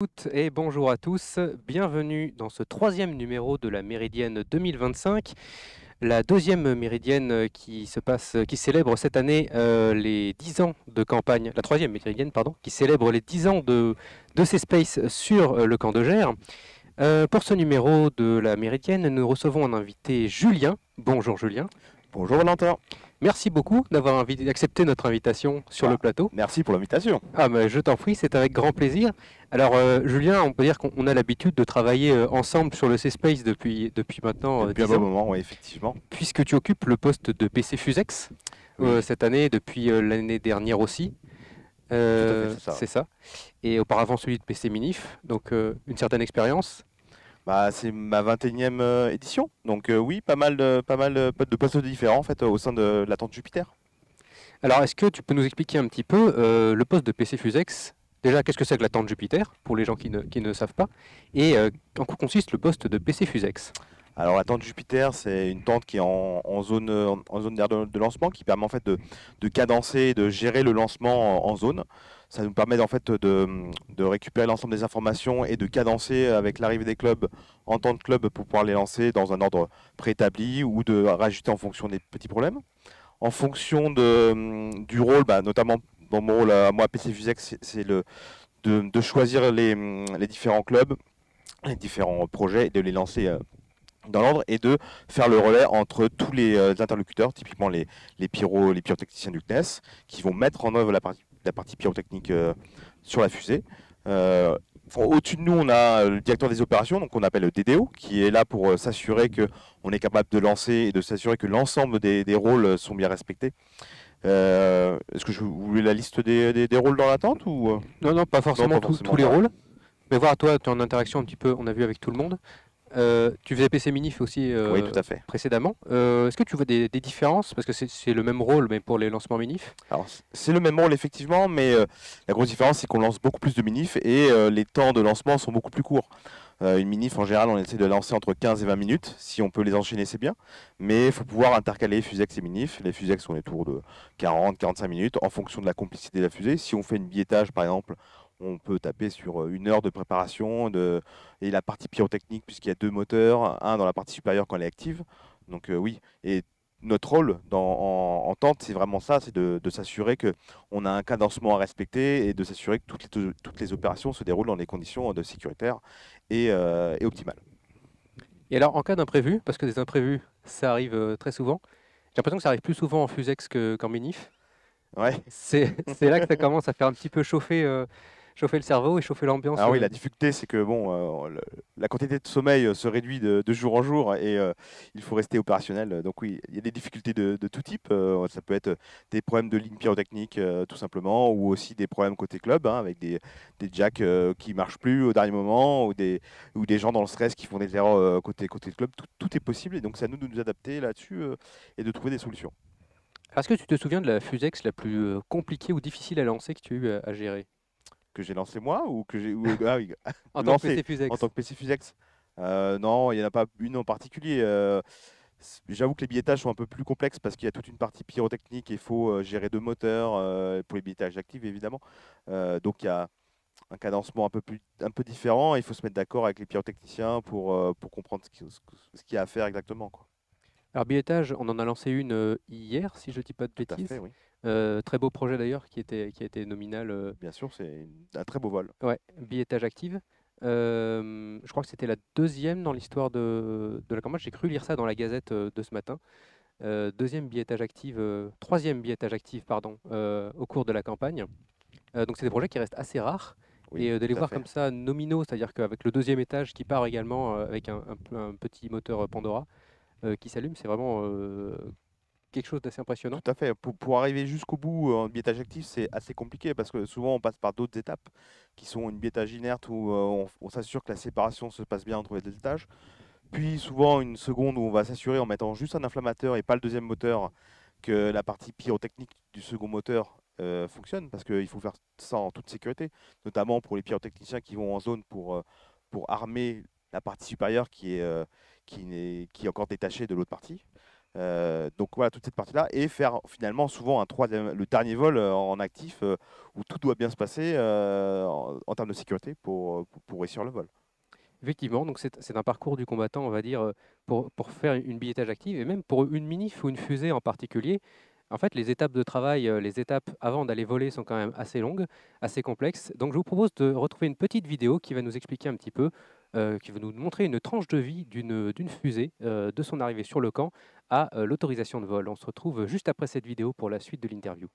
Toutes et bonjour à tous, bienvenue dans ce troisième numéro de la Méridienne 2025, la deuxième Méridienne qui célèbre cette année les 10 ans de campagne, la troisième Méridienne, pardon, qui célèbre les 10 ans de ces spaces sur le camp de Gers. Pour ce numéro de la Méridienne, nous recevons un invité, Julien. Bonjour Julien. Bonjour Valentin. Merci beaucoup d'avoir accepté notre invitation sur le plateau. Merci pour l'invitation. Ah, mais je t'en prie, c'est avec grand plaisir. Alors, Julien, on peut dire qu'on a l'habitude de travailler ensemble sur le C-Space depuis maintenant Depuis un 10 bon ans, moment, oui, effectivement. puisque tu occupes le poste de PC Fusex Oui. cette année, depuis l'année dernière aussi. Tout à fait, c'est ça. C'est ça. Et auparavant celui de PC Minif, donc une certaine expérience. C'est ma 21e édition, donc oui, pas mal de postes différents en fait au sein de la tente Jupiter. Alors, est-ce que tu peux nous expliquer un petit peu le poste de PC Fusex? Déjà, qu'est-ce que c'est que la tente Jupiter, pour les gens qui ne savent pas, et en quoi consiste le poste de PC Fusex? Alors la tente Jupiter, c'est une tente qui est en zone d'air de lancement, qui permet en fait de cadencer et de gérer le lancement en zone. Ça nous permet en fait de récupérer l'ensemble des informations et de cadencer avec l'arrivée des clubs en temps de club pour pouvoir les lancer dans un ordre préétabli ou de rajouter en fonction des petits problèmes. En fonction du rôle, notamment dans mon rôle à moi, PC Fusex, c'est de choisir les différents clubs, les différents projets et de les lancer dans l'ordre et de faire le relais entre tous les interlocuteurs, typiquement les pyrotechniciens du CNES, qui vont mettre en œuvre la partie pyrotechnique sur la fusée. Au-dessus de nous, on a le directeur des opérations, donc on appelle le DDO, qui est là pour s'assurer qu'on est capable de lancer et de s'assurer que l'ensemble des rôles sont bien respectés. Est-ce que vous voulez la liste des rôles dans l'attente ou Non, non, pas non, forcément pas forcément. tous les rôles. Mais voir, toi, tu es en interaction un petit peu, on a vu avec tout le monde. Tu faisais PC Minif aussi Oui, tout à fait. précédemment. Est-ce que tu vois des différences? Parce que c'est le même rôle, mais pour les lancements Minif. Alors, c'est le même rôle effectivement, mais la grosse différence c'est qu'on lance beaucoup plus de minifs et les temps de lancement sont beaucoup plus courts. Une minif en général, on essaie de lancer entre 15 et 20 minutes. Si on peut les enchaîner, c'est bien. Mais il faut pouvoir intercaler fusex et minif. Les fusex sont autour de 40-45 minutes en fonction de la complicité de la fusée. Si on fait une billettage par exemple, on peut taper sur 1 heure de préparation et la partie pyrotechnique, puisqu'il y a 2 moteurs, un dans la partie supérieure quand elle est active. Donc oui, et notre rôle en tente, c'est vraiment ça, c'est de s'assurer qu'on a un cadencement à respecter et de s'assurer que toutes les opérations se déroulent dans des conditions de sécuritaires et optimales. Et alors, en cas d'imprévu, parce que des imprévus, ça arrive très souvent, j'ai l'impression que ça arrive plus souvent en Fusex qu'en Minif. Ouais. C'est là que ça commence à faire un petit peu chauffer le cerveau et chauffer l'ambiance. Alors oui, la difficulté, c'est que bon, la quantité de sommeil se réduit de jour en jour et il faut rester opérationnel. Donc oui, il y a des difficultés de tout type. Ça peut être des problèmes de ligne pyrotechnique tout simplement, ou aussi des problèmes côté club, hein, avec des jacks qui marchent plus au dernier moment, ou des gens dans le stress qui font des erreurs côté club. Tout est possible et donc c'est à nous de nous adapter là-dessus et de trouver des solutions. Est-ce que tu te souviens de la Fusex la plus compliquée ou difficile à lancer que tu as eu à gérer Que j'ai lancé moi ou que j'ai ah oui, en tant que lancé PC en Fusex? tant que PC Fusex. Non, il n'y en a pas une en particulier. J'avoue que les billetages sont un peu plus complexes parce qu'il y a toute une partie pyrotechnique et il faut gérer 2 moteurs pour les billetages actifs évidemment. Donc il y a un cadencement un peu différent et il faut se mettre d'accord avec les pyrotechniciens pour comprendre ce qu'il y a à faire exactement, quoi. Alors, billettage, on en a lancé une hier, si je ne dis pas de Tout à fait, bêtises. oui. Très beau projet d'ailleurs, qui a été nominal. Bien sûr, c'est un très beau vol. Ouais, billettage active. Je crois que c'était la deuxième dans l'histoire de la campagne. J'ai cru lire ça dans la Gazette de ce matin. Deuxième billettage active, troisième billettage active, pardon, au cours de la campagne. Donc c'est des projets qui restent assez rares. Et Oui, de les tout à voir fait. comme ça nominaux, c'est-à-dire qu'avec le deuxième étage qui part également avec un petit moteur Pandora qui s'allume, c'est vraiment quelque chose d'assez impressionnant. Tout à fait. Pour arriver jusqu'au bout en biétage actif, c'est assez compliqué parce que souvent on passe par d'autres étapes qui sont une biétage inerte où on s'assure que la séparation se passe bien entre les deux étages. Puis souvent une seconde où on va s'assurer en mettant juste un inflammateur et pas le deuxième moteur que la partie pyrotechnique du second moteur fonctionne parce qu'il faut faire ça en toute sécurité, notamment pour les pyrotechniciens qui vont en zone pour armer la partie supérieure qui est encore détachée de l'autre partie. Donc voilà, toute cette partie-là, et faire finalement souvent le dernier vol en actif où tout doit bien se passer en termes de sécurité pour réussir le vol. Effectivement, donc c'est un parcours du combattant, on va dire, pour faire une billetage active, et même pour une MINIF ou une fusée en particulier. En fait, les étapes de travail, les étapes avant d'aller voler sont quand même assez longues, assez complexes. Donc je vous propose de retrouver une petite vidéo qui va nous expliquer un petit peu, qui va nous montrer une tranche de vie d'une fusée, de son arrivée sur le camp à l'autorisation de vol. On se retrouve juste après cette vidéo pour la suite de l'interview.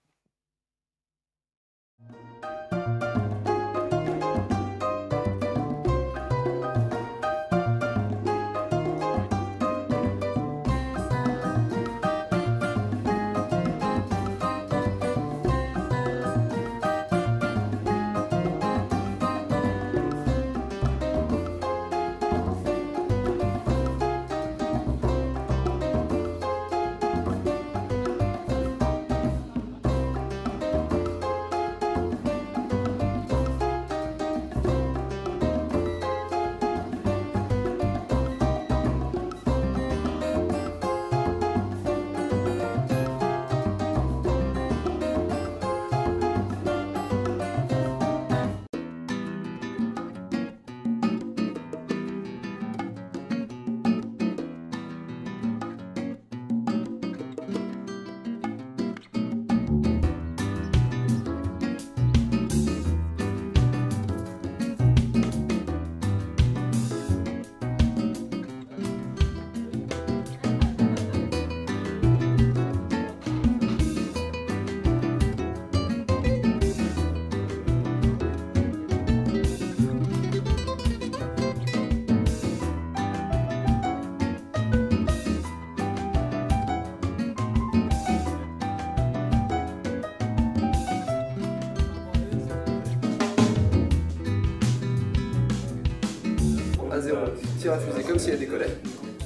À 0, tire la fusée comme si elle décollait.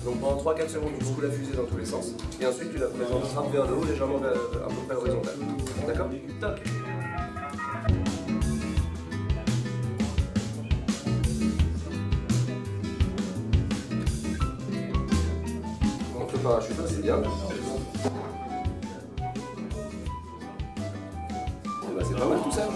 Donc pendant 3-4 secondes, tu secoues la fusée dans tous les sens. Et ensuite, tu la présentes vers le haut, légèrement à peu près horizontal. D'accord? Toc. Donc le parachute, c'est bien. Bah, c'est pas mal tout ça.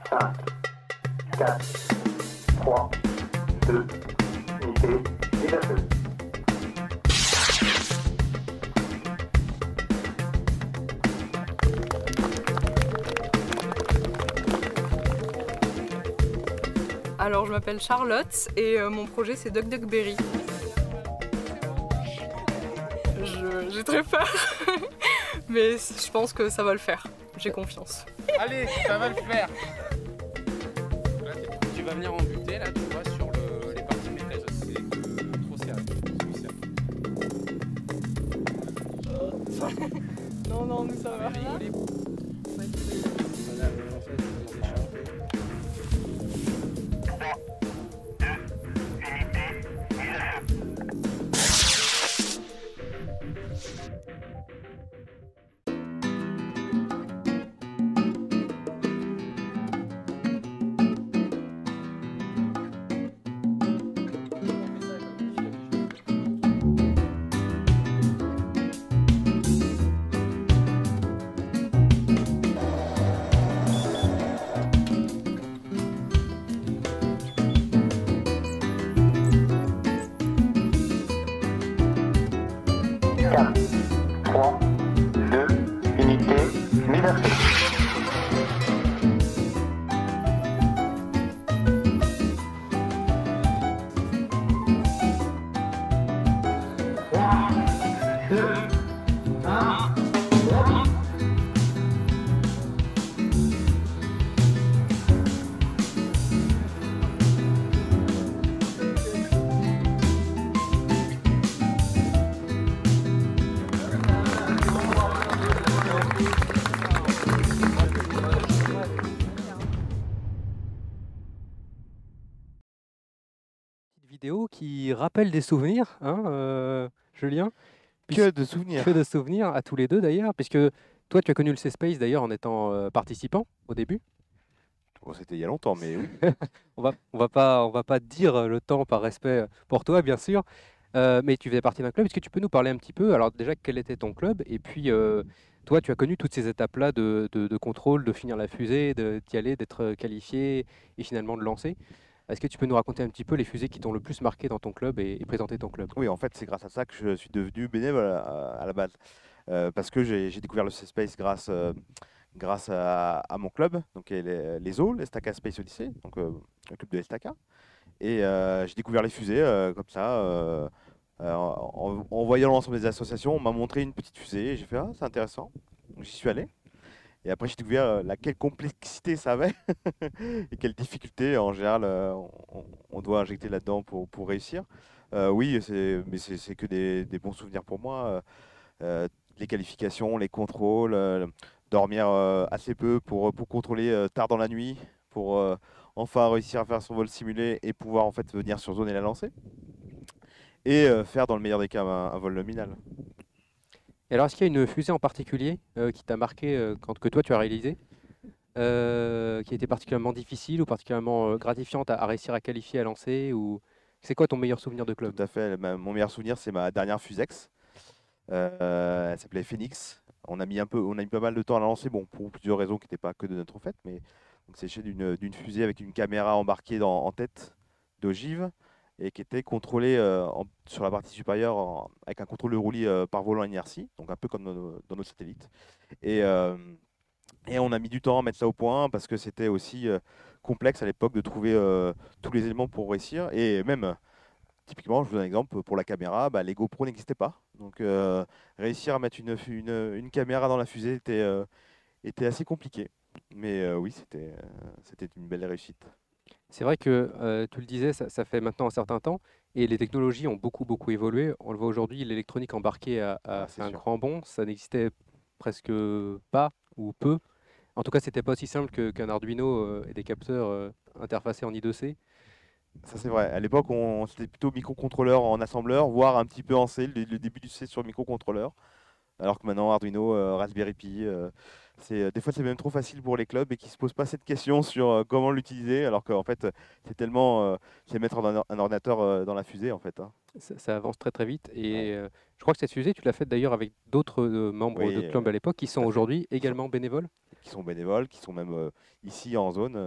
Cinq, 4, 3, 2, unité, mise à feu. Alors je m'appelle Charlotte et mon projet c'est DuckDuckBerry. J'ai très peur, mais je pense que ça va le faire, j'ai confiance. Allez, ça va le faire. Là, tu vas venir en buter, là, tu vois, sur les parties métal. C'est trop serré. Non, nous ça va. Quatre, 3, 2, unité, mise à feu. Vidéo qui rappelle des souvenirs, hein, Julien? Que de souvenirs. Que de souvenirs à tous les deux d'ailleurs, puisque toi tu as connu le C-Space d'ailleurs en étant participant au début. Bon, c'était il y a longtemps, mais oui. On va pas dire le temps par respect pour toi, bien sûr, mais tu faisais partie d'un club. Est-ce que tu peux nous parler un petit peu, alors déjà, quel était ton club? Et puis, toi, tu as connu toutes ces étapes-là de contrôle, de finir la fusée, d'y aller, d'être qualifié et finalement de lancer. Est-ce que tu peux nous raconter un petit peu les fusées qui t'ont le plus marqué dans ton club et présenter ton club? Oui, en fait, c'est grâce à ça que je suis devenu bénévole à la base. Parce que j'ai découvert le C-Space grâce à mon club, donc les eaux, l'Estaca Space Odyssey, donc le club de l'Estaca. Et j'ai découvert les fusées comme ça. En voyant l'ensemble des associations, on m'a montré une petite fusée et j'ai fait ah, c'est intéressant. Donc j'y suis allé. Et après, j'ai découvert quelle complexité ça avait et quelles difficultés en général on doit injecter là-dedans pour réussir. Oui, mais c'est que des bons souvenirs pour moi. Les qualifications, les contrôles, dormir assez peu pour contrôler tard dans la nuit, pour enfin réussir à faire son vol simulé et pouvoir en fait venir sur zone et la lancer. Et faire dans le meilleur des cas un vol nominal. Et alors, est-ce qu'il y a une fusée en particulier qui t'a marqué que toi tu as réalisé, qui a été particulièrement difficile ou particulièrement gratifiante à réussir à qualifier, à lancer ou... C'est quoi ton meilleur souvenir de club? Tout à fait. Mon meilleur souvenir, c'est ma dernière Fusex. Elle s'appelait Phoenix. On a mis pas mal de temps à la lancer, bon, pour plusieurs raisons qui n'étaient pas que de notre fait, mais c'est d'une fusée avec une caméra embarquée en tête d'ogive et qui était contrôlée sur la partie supérieure avec un contrôle de roulis par volant inertie, donc un peu comme dans nos satellites. Et on a mis du temps à mettre ça au point parce que c'était aussi complexe à l'époque de trouver tous les éléments pour réussir. Et même, typiquement, je vous donne un exemple, pour la caméra, les GoPro n'existaient pas. Donc réussir à mettre une caméra dans la fusée était assez compliqué. Mais oui, c'était une belle réussite. C'est vrai que tu le disais, ça fait maintenant un certain temps et les technologies ont beaucoup évolué. On le voit aujourd'hui, l'électronique embarquée a fait un sûr. grand bond. Ça n'existait presque pas ou peu. En tout cas, c'était pas aussi simple qu'un Arduino et des capteurs interfacés en I2C. Ça c'est vrai. À l'époque, c'était plutôt microcontrôleur en assembleur, voire un petit peu en C, le début du C sur microcontrôleur. Alors que maintenant, Arduino, Raspberry Pi, des fois c'est même trop facile pour les clubs et qui ne se posent pas cette question sur comment l'utiliser, alors qu'en fait, c'est mettre un ordinateur dans la fusée en fait. Hein. Ça avance très vite. Et je crois que cette fusée, tu l'as faite d'ailleurs avec d'autres membres Oui, de club à l'époque qui sont tout à fait. aujourd'hui également bénévoles. Qui sont bénévoles, qui sont même ici en zone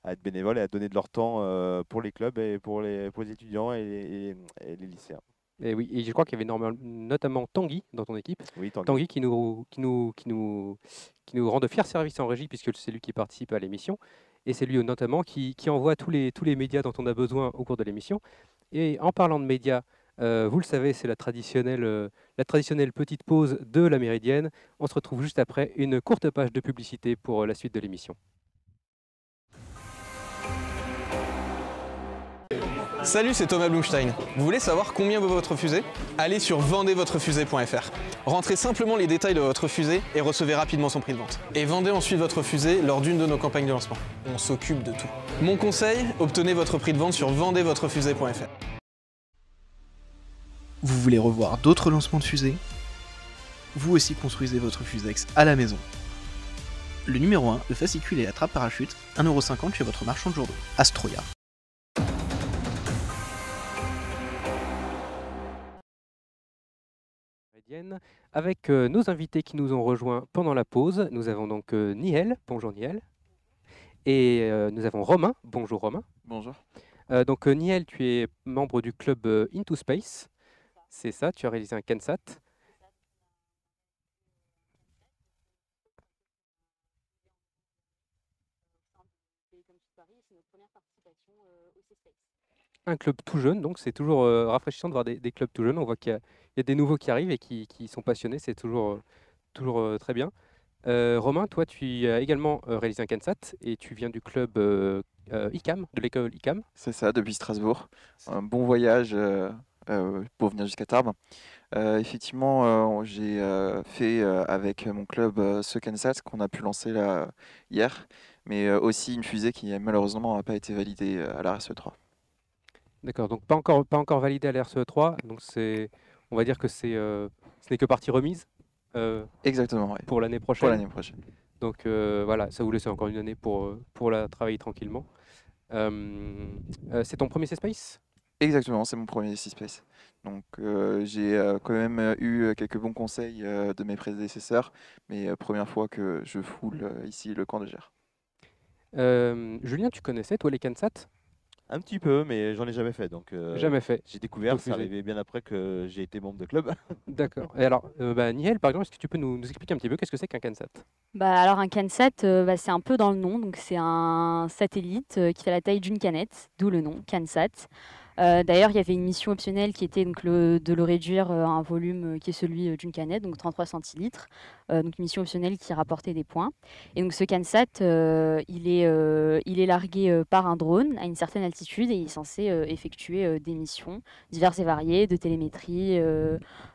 à être bénévoles et à donner de leur temps pour les clubs et pour les étudiants et les lycéens. Et oui, et je crois qu'il y avait notamment Tanguy dans ton équipe. Oui, Tanguy qui nous rend de fiers services en régie puisque c'est lui qui participe à l'émission. Et c'est lui notamment qui envoie tous les médias dont on a besoin au cours de l'émission. Et en parlant de médias, vous le savez, c'est la traditionnelle petite pause de la Méridienne. On se retrouve juste après une courte page de publicité pour la suite de l'émission. Salut, c'est Thomas Blumstein. Vous voulez savoir combien vaut votre fusée? Allez sur vendezvotreFusée.fr. Rentrez simplement les détails de votre fusée et recevez rapidement son prix de vente. Et vendez ensuite votre fusée lors d'une de nos campagnes de lancement. On s'occupe de tout. Mon conseil, obtenez votre prix de vente sur vendezvotreFusée.fr. Vous voulez revoir d'autres lancements de fusées? Vous aussi construisez votre Fusex à la maison. Le numéro 1, le fascicule et la trappe parachute, 1,50 € chez votre marchand de journaux, Astroya. Avec nos invités qui nous ont rejoints pendant la pause, nous avons donc Nihel, bonjour Nihel, et nous avons Romain, bonjour Romain. Bonjour. Donc Nihel, tu es membre du club Into Space, c'est ça, tu as réalisé un CANSAT. Un club tout jeune, donc c'est toujours rafraîchissant de voir des clubs tout jeunes. On voit qu'il y a y a des nouveaux qui arrivent et qui sont passionnés, c'est toujours très bien. Romain, toi, tu as également réalisé un CANSAT et tu viens du club ICAM, de l'école ICAM. C'est ça, depuis Strasbourg. Un bon voyage pour venir jusqu'à Tarbes. Effectivement, j'ai fait avec mon club ce CANSAT qu'on a pu lancer là, hier, mais aussi une fusée qui malheureusement n'a pas été validée à la RSE3. D'accord, donc pas encore validé à l'RCE3, donc on va dire que ce n'est que partie remise Exactement, ouais, pour l'année pour prochaine. l'année prochaine. Donc voilà, ça vous laisse encore une année pour la travailler tranquillement. C'est ton premier C-Space? Exactement, c'est mon premier C-Space. Donc j'ai quand même eu quelques bons conseils de mes prédécesseurs, mais première fois que je foule ici le camp de Gers. Julien, tu connaissais toi les CANSAT? Un petit peu, mais j'en ai jamais fait. Donc, Jamais fait. j'ai découvert, Donc, c'est fusée. arrivé bien après que j'ai été membre de club. D'accord. Et alors, Nihel, par exemple, est-ce que tu peux nous expliquer un petit peu qu'est-ce que c'est qu'un CANSAT? Alors un CANSAT, c'est un peu dans le nom, donc c'est un satellite qui fait la taille d'une canette, d'où le nom CANSAT. D'ailleurs, il y avait une mission optionnelle qui était donc de le réduire à un volume qui est celui d'une canette, donc 33 centilitres. Donc une mission optionnelle qui rapportait des points. Et donc ce CANSAT, il est largué par un drone à une certaine altitude et il est censé effectuer des missions diverses et variées, de télémétrie,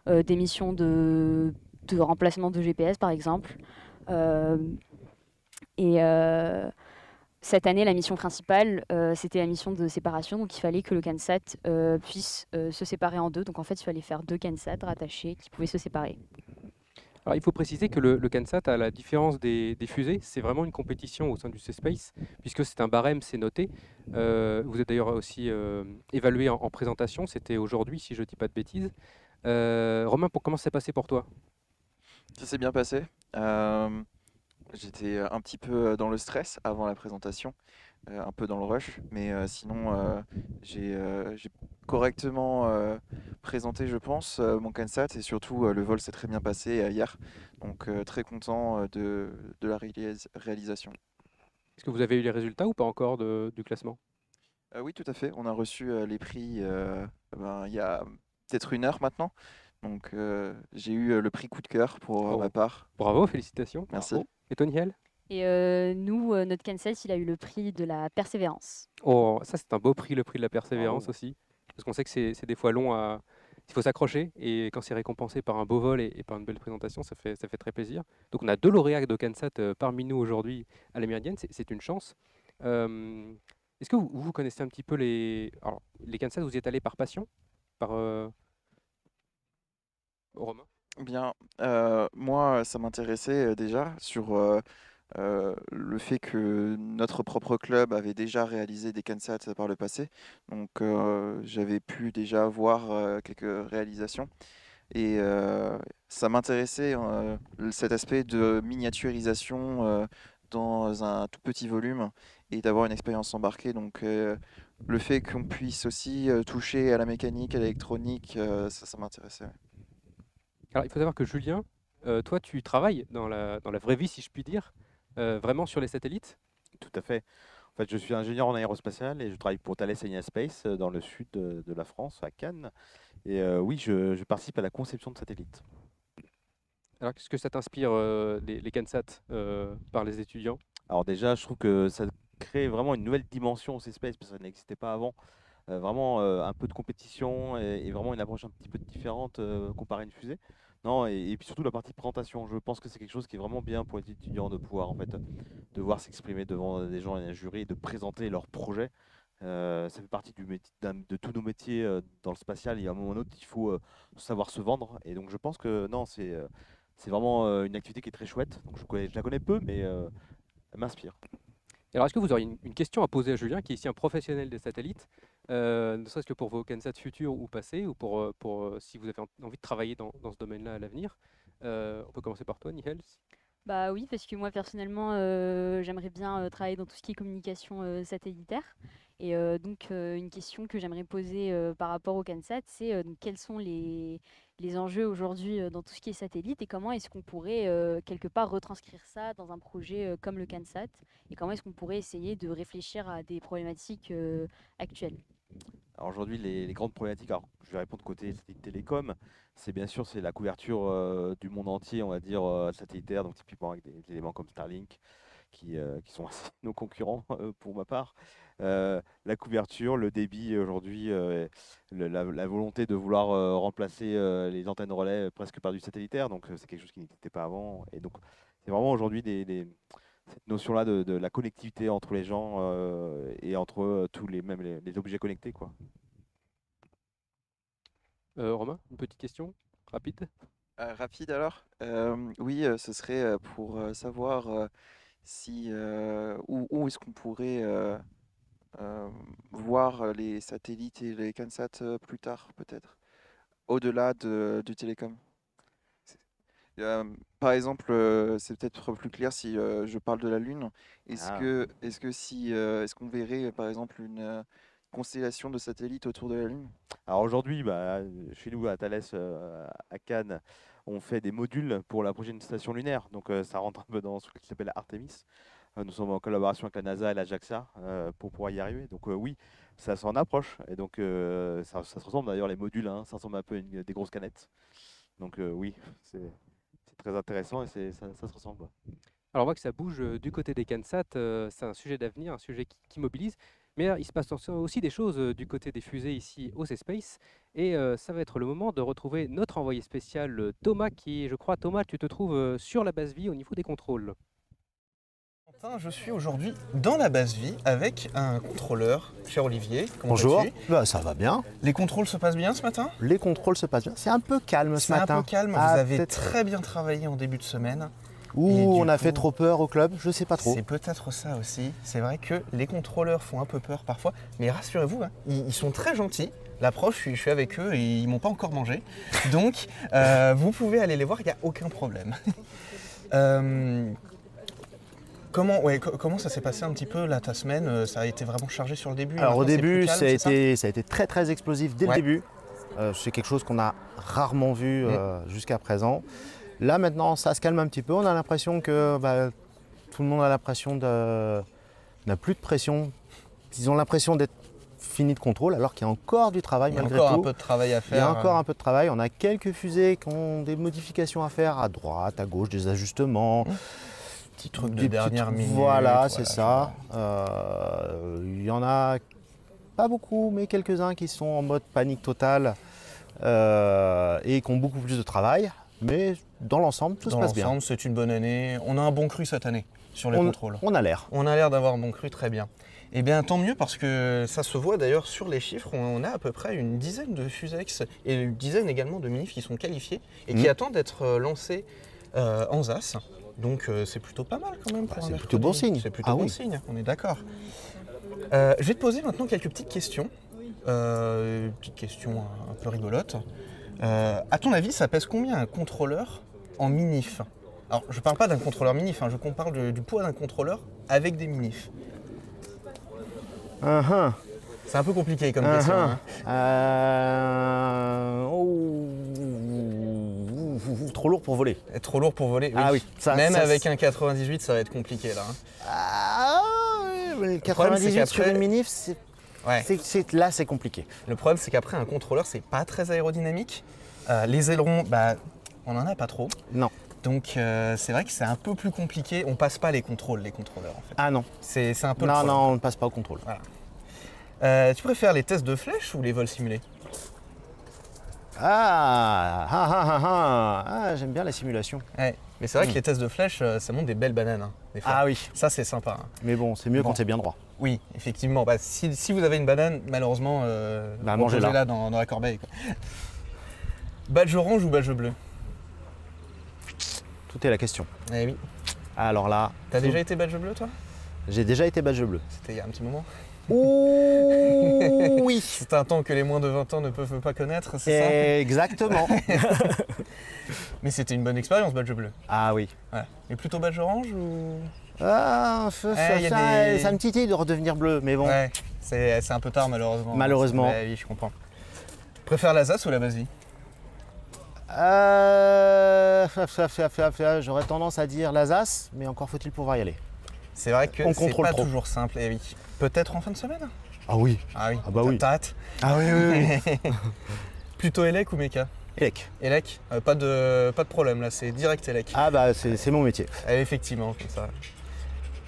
des missions de remplacement de GPS par exemple. Cette année, la mission principale, c'était la mission de séparation. Donc, il fallait que le CANSAT puisse se séparer en deux. Donc, en fait, il fallait faire deux CANSAT rattachés qui pouvaient se séparer. Alors, il faut préciser que le CANSAT, à la différence des fusées, c'est vraiment une compétition au sein du C-Space, puisque c'est un barème, c'est noté. Vous êtes d'ailleurs aussi évalué en présentation. C'était aujourd'hui, si je ne dis pas de bêtises. Romain, comment ça s'est passé pour toi? Ça s'est bien passé. J'étais un petit peu dans le stress avant la présentation, un peu dans le rush, mais sinon j'ai correctement présenté, je pense, mon CANSAT et surtout le vol s'est très bien passé hier, donc très content de la réalisation. Est-ce que vous avez eu les résultats ou pas encore du classement? Oui, tout à fait, on a reçu les prix il y a peut-être une heure maintenant, donc j'ai eu le prix coup de cœur pour ma part. Bravo, félicitations. Merci. Bravo. Et toi, Nihel? Et nous, notre CANSAT, il a eu le prix de la persévérance. Oh, ça c'est un beau prix, le prix de la persévérance Bravo. aussi. Parce qu'on sait que c'est des fois long il faut s'accrocher et quand c'est récompensé par un beau vol et par une belle présentation, ça fait très plaisir. Donc on a 2 lauréats de CANSAT parmi nous aujourd'hui à la Méridienne, c'est une chance. Est-ce que vous connaissez un petit peu alors, les CANSAT, vous y êtes allé par passion? Par Romain? Bien, moi, ça m'intéressait déjà sur le fait que notre propre club avait déjà réalisé des CANSAT par le passé. Donc, j'avais pu déjà voir quelques réalisations. Et ça m'intéressait cet aspect de miniaturisation dans un tout petit volume et d'avoir une expérience embarquée. Donc, le fait qu'on puisse aussi toucher à la mécanique, à l'électronique, ça m'intéressait. Ouais. Alors il faut savoir que Julien, toi tu travailles dans la vraie vie si je puis dire, vraiment sur les satellites? Tout à fait. En fait, je suis ingénieur en aérospatial et je travaille pour Thales Alenia Space dans le sud de la France, à Cannes. Et oui, je participe à la conception de satellites. Alors qu'est-ce que ça t'inspire les CANSAT par les étudiants? Alors déjà, je trouve que ça crée vraiment une nouvelle dimension au C-Space parce que ça n'existait pas avant. Vraiment un peu de compétition et vraiment une approche un petit peu différente comparée à une fusée. Non, et puis surtout la partie présentation. Je pense que c'est quelque chose qui est vraiment bien pour les étudiants de pouvoir en fait devoir s'exprimer devant des gens et un jury et de présenter leur projet. Ça fait partie du métier, de tous nos métiers dans le spatial. Il y a un moment ou un autre, il faut savoir se vendre. Et donc je pense que non, c'est vraiment une activité qui est très chouette. Donc je la connais peu, mais elle m'inspire. Alors est-ce que vous auriez une question à poser à Julien, qui est ici un professionnel des satellites, ne serait-ce que pour vos CANSAT futurs ou passés, ou pour si vous avez envie de travailler dans ce domaine-là à l'avenir? On peut commencer par toi, Nihel. Bah oui, parce que moi personnellement, j'aimerais bien travailler dans tout ce qui est communication satellitaire. Et donc, une question que j'aimerais poser par rapport au CANSAT, c'est quels sont les enjeux aujourd'hui dans tout ce qui est satellite et comment est-ce qu'on pourrait quelque part retranscrire ça dans un projet comme le CANSAT et comment est-ce qu'on pourrait essayer de réfléchir à des problématiques actuelles. Alors aujourd'hui, les grandes problématiques, alors je vais répondre côté satellite télécom, c'est bien sûr c'est la couverture du monde entier, on va dire satellitaire, donc typiquement avec des éléments comme Starlink qui sont assez nos concurrents pour ma part. La couverture, le débit aujourd'hui, la volonté de vouloir remplacer les antennes relais presque par du satellitaire, donc c'est quelque chose qui n'existait pas avant. Et donc c'est vraiment aujourd'hui cette notion-là de la connectivité entre les gens et entre tous même les objets connectés, quoi. Romain, une petite question rapide? Rapide alors? Oui, ce serait pour savoir si où est-ce qu'on pourrait voir les satellites et les CANSAT plus tard, peut-être, au-delà du télécom. Par exemple, c'est peut-être plus clair si je parle de la Lune. Est-ce qu'on verrait par exemple une constellation de satellites autour de la Lune? Alors aujourd'hui, chez nous à Thales, à Cannes, on fait des modules pour la prochaine station lunaire. Donc ça rentre un peu dans ce qui s'appelle Artemis. Nous sommes en collaboration avec la NASA et la JAXA pour pouvoir y arriver. Donc oui, ça s'en approche. Et donc ça se ressemble d'ailleurs, les modules, hein, ça ressemble un peu à des grosses canettes. Donc oui, c'est très intéressant et ça se ressemble. Alors on voit que ça bouge du côté des CANSAT, c'est un sujet d'avenir, un sujet qui mobilise. Mais il se passe aussi des choses du côté des fusées ici au C-Space. Et ça va être le moment de retrouver notre envoyé spécial Thomas, qui, je crois, Thomas, tu te trouves sur la base vie au niveau des contrôles. Je suis aujourd'hui dans la base vie avec un contrôleur, cher Olivier. Comment Bonjour, vas-tu? Ça va bien. Les contrôles se passent bien ce matin? Les contrôles se passent bien. C'est un peu calme ce matin. C'est un peu calme, vous avez très bien travaillé en début de semaine. Ou on a fait trop peur au club, je sais pas trop. C'est peut-être ça aussi. C'est vrai que les contrôleurs font un peu peur parfois, mais rassurez-vous, hein, ils sont très gentils. La preuve, je suis avec eux et ils m'ont pas encore mangé. Donc, vous pouvez aller les voir, il n'y a aucun problème. Comment ça s'est passé un petit peu là, ta semaine? Ça a été vraiment chargé sur le début? Alors au début, ça a été très très explosif dès le début. C'est quelque chose qu'on a rarement vu jusqu'à présent. Là maintenant, ça se calme un petit peu. On a l'impression que tout le monde a l'impression n'a plus de pression. Ils ont l'impression d'être fini de contrôle, alors qu'il y a encore du travail malgré tout. Il y a encore un peu de travail à faire. Il y a encore un peu de travail. On a quelques fusées qui ont des modifications à faire à droite, à gauche, des ajustements. Petits trucs de dernière minute. Voilà, c'est ça. Il y en a pas beaucoup, mais quelques-uns qui sont en mode panique totale et qui ont beaucoup plus de travail. Mais dans l'ensemble, tout se passe bien. Dans l'ensemble, c'est une bonne année. On a un bon cru cette année sur les contrôles. On a l'air. On a l'air d'avoir un bon cru, très bien. Eh bien, tant mieux, parce que ça se voit d'ailleurs sur les chiffres. On a à peu près une dizaine de FuseX et une dizaine également de MINIF qui sont qualifiés et qui attendent d'être lancés en ZAS. Donc c'est plutôt pas mal quand même pour un mercredi. C'est plutôt bon signe. C'est plutôt bon signe, on est d'accord. Je vais te poser maintenant quelques petites questions. Petites questions un peu rigolotes. À ton avis, ça pèse combien un contrôleur en MINIF? Alors, je parle pas d'un contrôleur MINIF, hein, je parle du poids d'un contrôleur avec des MINIF. C'est un peu compliqué comme question. Trop lourd pour voler. Trop lourd pour voler, oui. Ah oui. Même avec un 98, ça va être compliqué là. Le 98 sur une MINIF, là c'est compliqué. Le problème c'est qu'après un contrôleur, c'est pas très aérodynamique. Les ailerons, on en a pas trop. Non. Donc c'est vrai que c'est un peu plus compliqué. On passe pas les contrôleurs en fait. Ah non. C'est un peu le problème. problème. Non, on ne passe pas au contrôle. Voilà. Tu préfères les tests de flèche ou les vols simulés? J'aime bien la simulation. Ouais. Mais c'est vrai que les tests de flèche, ça montre des belles bananes. Hein, des fois. Ah oui. Ça c'est sympa. Hein. Mais bon, c'est mieux quand c'est bien droit. Oui, effectivement. Si vous avez une banane, malheureusement, mangez-la dans la corbeille. Quoi. Badge orange ou badge bleu? Tout est la question. Eh oui. Alors là... T'as déjà été badge bleu, toi? J'ai déjà été badge bleu. C'était il y a un petit moment? Oui. C'est un temps que les moins de 20 ans ne peuvent pas connaître, c'est ça? Exactement. Mais c'était une bonne expérience, badge bleu. Ah oui. Ouais. Et plutôt badge orange ou... Ça me titille de redevenir bleu, mais bon. Ouais, c'est un peu tard malheureusement. Malheureusement. Ouais, oui, je comprends. Tu préfères la ZAS ou la base vie? J'aurais tendance à dire la ZAS, mais encore faut-il pouvoir y aller. C'est vrai que c'est pas toujours simple, et oui. Peut-être en fin de semaine? Ah oui. Ah oui. Ah bah oui. T'as hâte? Ah oui, oui, oui. Plutôt Elec ou Mecha? Elec. Elec, pas de problème là, c'est direct Elec. Ah bah c'est mon métier. Effectivement, comme ça.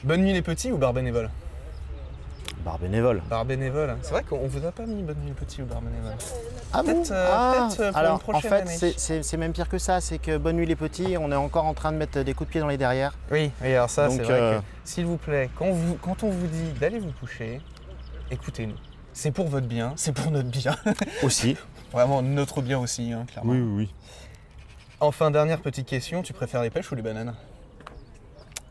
Bonne nuit les petits ou bar bénévole? Bar bénévole. Bar bénévole. C'est vrai qu'on vous a pas mis bonne nuit les petits ou bar bénévole. Ah bon? Peut-être pour Alors une prochaine en année. fait c'est même pire que ça, c'est que bonne nuit les petits, on est encore en train de mettre des coups de pied dans les derrières. Oui, alors ça Donc, c'est vrai que, s'il vous plaît, quand on vous dit d'aller vous coucher, écoutez-nous. C'est pour votre bien, c'est pour notre bien. Aussi. Vraiment notre bien aussi, hein, clairement. Oui, oui, oui. Enfin, dernière petite question, tu préfères les pêches ou les bananes?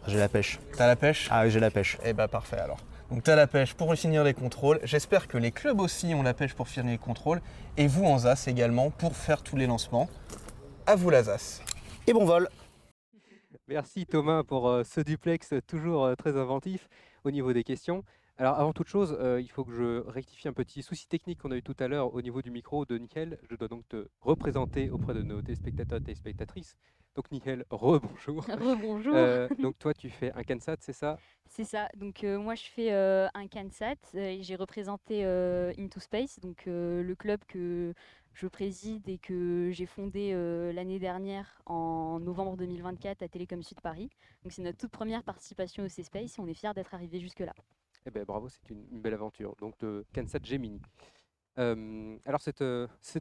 J'ai la pêche. T'as la pêche? Ah oui, j'ai la pêche. Eh bah parfait alors. Donc t'as la pêche pour finir les contrôles. J'espère que les clubs aussi ont la pêche pour finir les contrôles. Et vous en ZAS également pour faire tous les lancements. À vous la ZAS. Et bon vol. Merci Thomas pour ce duplex toujours très inventif au niveau des questions. Alors avant toute chose, il faut que je rectifie un petit souci technique qu'on a eu tout à l'heure au niveau du micro de Nickel. Je dois donc te représenter auprès de nos téléspectateurs et téléspectatrices. Donc Nickel, rebonjour. Rebonjour. Donc toi tu fais un CANSAT, c'est ça? C'est ça. Donc moi je fais un CANSAT et j'ai représenté Into Space, donc le club que je préside et que j'ai fondé l'année dernière en novembre 2024 à Télécom Sud Paris. Donc c'est notre toute première participation au C-Space et on est fiers d'être arrivés jusque-là. Eh bien bravo, c'est une belle aventure. Donc CANSAT Gemini. Alors cette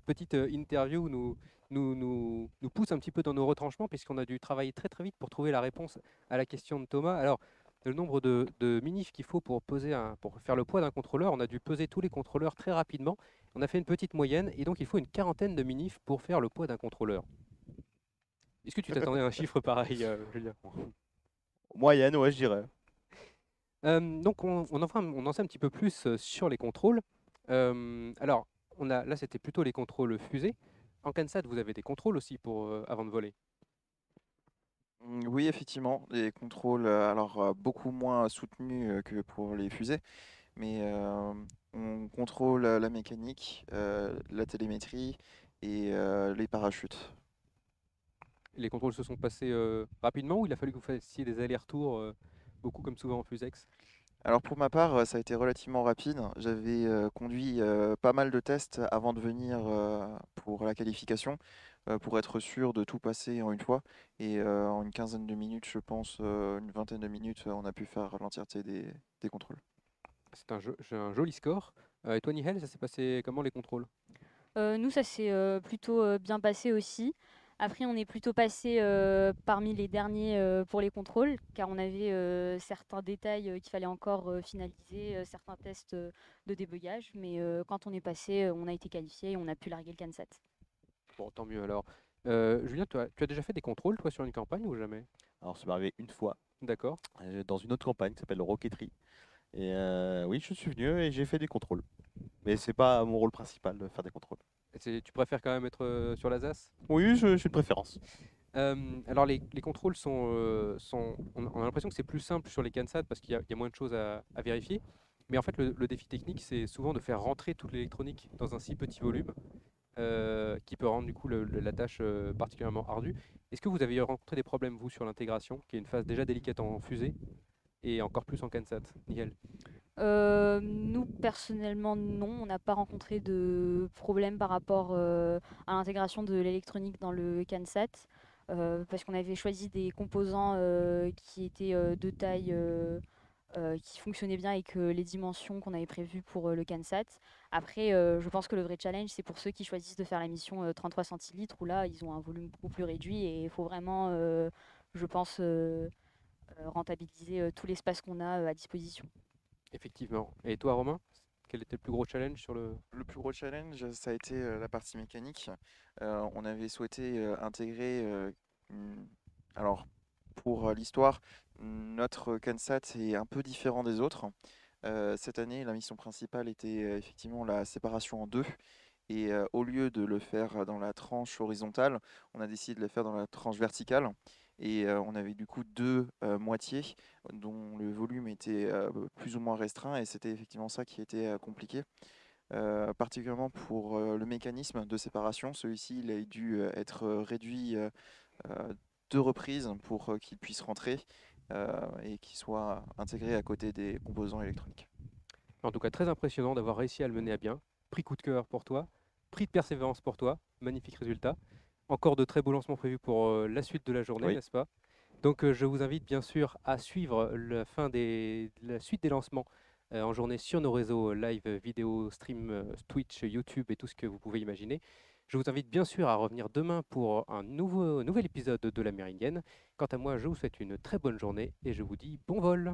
petite interview nous pousse un petit peu dans nos retranchements puisqu'on a dû travailler très très vite pour trouver la réponse à la question de Thomas. Alors le nombre de minifs qu'il faut pour faire le poids d'un contrôleur, on a dû peser tous les contrôleurs très rapidement. On a fait une petite moyenne et donc il faut une quarantaine de minifs pour faire le poids d'un contrôleur. Est-ce que tu t'attendais à un chiffre pareil, Julien? Moyenne, ouais, je dirais. Donc on en sait un petit peu plus sur les contrôles. Alors là c'était plutôt les contrôles fusées. En CANSAT vous avez des contrôles aussi avant de voler. Oui, effectivement, les contrôles, beaucoup moins soutenus que pour les fusées, mais on contrôle la mécanique, la télémétrie et les parachutes. Les contrôles se sont passés rapidement ou il a fallu que vous fassiez des allers-retours beaucoup comme souvent en Fusex? Alors pour ma part, ça a été relativement rapide. J'avais conduit pas mal de tests avant de venir pour la qualification, pour être sûr de tout passer en une fois. Et en une quinzaine de minutes, je pense, une vingtaine de minutes, on a pu faire l'entièreté des contrôles. C'est un joli score. Et toi Nihel, ça s'est passé comment les contrôles? Nous, ça s'est plutôt bien passé aussi. Après, on est plutôt passé parmi les derniers pour les contrôles, car on avait certains détails qu'il fallait encore finaliser, certains tests de débugage. Mais quand on est passé, on a été qualifié et on a pu larguer le CANSAT. Bon, tant mieux alors. Julien, tu as déjà fait des contrôles toi sur une campagne ou jamais? Alors ça m'est arrivé une fois. D'accord. Dans une autre campagne qui s'appelle le Roquetterie. Et oui, je suis venu et j'ai fait des contrôles. Mais c'est pas mon rôle principal de faire des contrôles. Tu préfères quand même être sur la ZAS? Oui, j'ai une préférence. Alors les contrôles on a l'impression que c'est plus simple sur les CANSAT parce qu'il y a moins de choses à vérifier. Mais en fait, le défi technique, c'est souvent de faire rentrer toute l'électronique dans un si petit volume qui peut rendre du coup la tâche particulièrement ardue. Est-ce que vous avez rencontré des problèmes, vous, sur l'intégration, qui est une phase déjà délicate en fusée et encore plus en CANSAT? Nickel. Nous, personnellement, non. On n'a pas rencontré de problème par rapport à l'intégration de l'électronique dans le CANSAT, parce qu'on avait choisi des composants qui étaient de taille qui fonctionnaient bien avec les dimensions qu'on avait prévues pour le CANSAT. Après, je pense que le vrai challenge, c'est pour ceux qui choisissent de faire la mission 33 centilitres, où là, ils ont un volume beaucoup plus réduit et il faut vraiment, je pense, rentabiliser tout l'espace qu'on a à disposition. Effectivement. Et toi, Romain, quel était le plus gros challenge sur le... Le plus gros challenge, ça a été la partie mécanique. On avait souhaité intégrer... alors, pour l'histoire, notre CANSAT est un peu différent des autres. Cette année, la mission principale était effectivement la séparation en deux. Et au lieu de le faire dans la tranche horizontale, on a décidé de le faire dans la tranche verticale. Et on avait du coup deux moitiés dont le volume était plus ou moins restreint et c'était effectivement ça qui était compliqué. Particulièrement pour le mécanisme de séparation, celui-ci il a dû être réduit 2 reprises pour qu'il puisse rentrer et qu'il soit intégré à côté des composants électroniques. En tout cas, très impressionnant d'avoir réussi à le mener à bien. Prix coup de cœur pour toi, prix de persévérance pour toi, magnifique résultat. Encore de très beaux lancements prévus pour la suite de la journée, Oui. n'est-ce pas? Donc je vous invite bien sûr à suivre la suite des lancements en journée sur nos réseaux live, vidéo, stream, Twitch, YouTube et tout ce que vous pouvez imaginer. Je vous invite bien sûr à revenir demain pour un nouvel épisode de la Méridienne. Quant à moi, je vous souhaite une très bonne journée et je vous dis bon vol.